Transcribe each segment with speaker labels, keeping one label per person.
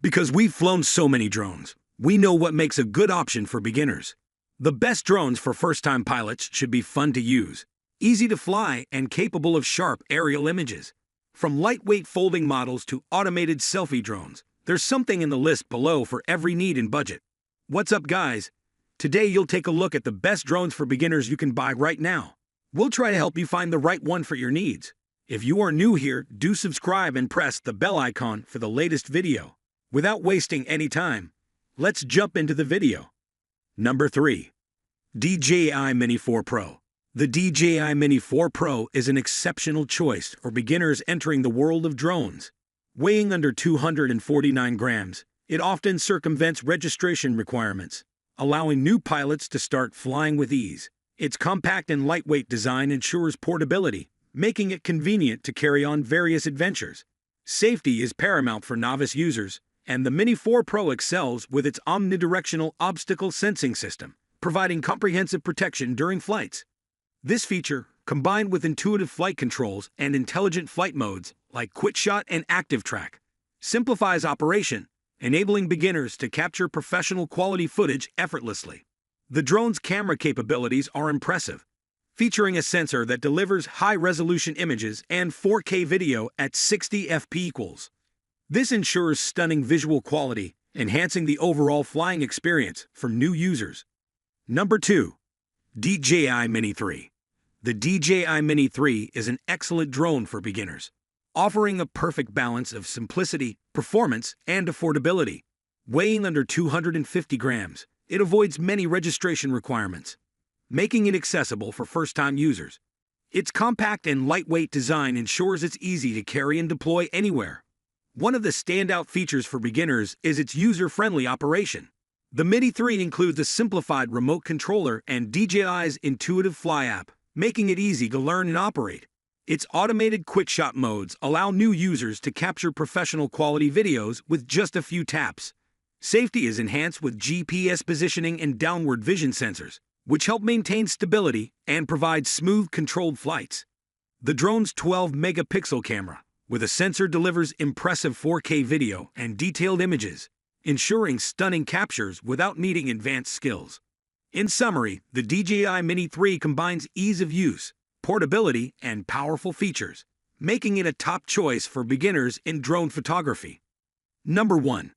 Speaker 1: Because we've flown so many drones, we know what makes a good option for beginners. The best drones for first-time pilots should be fun to use, easy to fly, and capable of sharp aerial images. From lightweight folding models to automated selfie drones, there's something in the list below for every need and budget. What's up, guys? Today you'll take a look at the best drones for beginners you can buy right now. We'll try to help you find the right one for your needs. If you are new here, do subscribe and press the bell icon for the latest video. Without wasting any time, let's jump into the video. Number 3. DJI Mini 4 Pro. The DJI Mini 4 Pro is an exceptional choice for beginners entering the world of drones. Weighing under 249 grams, it often circumvents registration requirements, allowing new pilots to start flying with ease. Its compact and lightweight design ensures portability, making it convenient to carry on various adventures. Safety is paramount for novice users, and the Mini 4 Pro excels with its omnidirectional obstacle sensing system, providing comprehensive protection during flights. This feature, combined with intuitive flight controls and intelligent flight modes like Quick Shot and Active Track, simplifies operation, enabling beginners to capture professional quality footage effortlessly. The drone's camera capabilities are impressive, featuring a sensor that delivers high-resolution images and 4K video at 60 fps. This ensures stunning visual quality, enhancing the overall flying experience for new users. Number 2. DJI Mini 3. The DJI Mini 3 is an excellent drone for beginners, offering a perfect balance of simplicity, performance, and affordability. Weighing under 250 grams, it avoids many registration requirements, making it accessible for first-time users. Its compact and lightweight design ensures it's easy to carry and deploy anywhere. One of the standout features for beginners is its user-friendly operation. The Mini 3 includes a simplified remote controller and DJI's intuitive Fly app, making it easy to learn and operate. Its automated quick shot modes allow new users to capture professional quality videos with just a few taps. Safety is enhanced with GPS positioning and downward vision sensors, which help maintain stability and provide smooth, controlled flights. The drone's 12-megapixel camera, with a sensor, delivers impressive 4K video and detailed images, ensuring stunning captures without needing advanced skills. In summary, the DJI Mini 3 combines ease of use, portability, and powerful features, making it a top choice for beginners in drone photography. Number 1.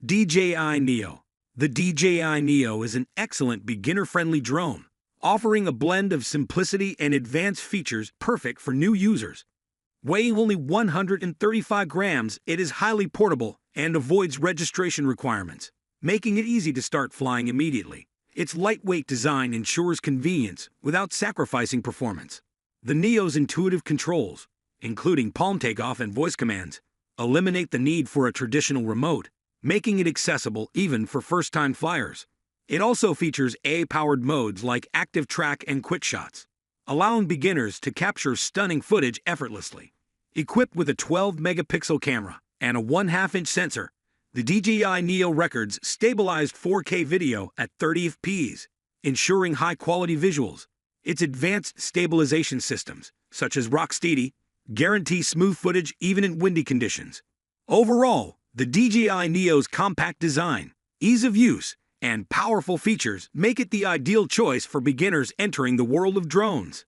Speaker 1: DJI Neo. The DJI Neo is an excellent beginner-friendly drone, offering a blend of simplicity and advanced features perfect for new users. Weighing only 135 grams, it is highly portable and avoids registration requirements, making it easy to start flying immediately. Its lightweight design ensures convenience without sacrificing performance. The Neo's intuitive controls, including palm takeoff and voice commands, eliminate the need for a traditional remote, making it accessible even for first-time flyers. It also features AI-powered modes like Active Track and Quick Shots, allowing beginners to capture stunning footage effortlessly. Equipped with a 12-megapixel camera and a 1/2-inch sensor, the DJI Neo records stabilized 4K video at 30 fps, ensuring high-quality visuals. Its advanced stabilization systems, such as Rocksteady, guarantee smooth footage even in windy conditions. Overall, the DJI Neo's compact design, ease of use, and powerful features make it the ideal choice for beginners entering the world of drones.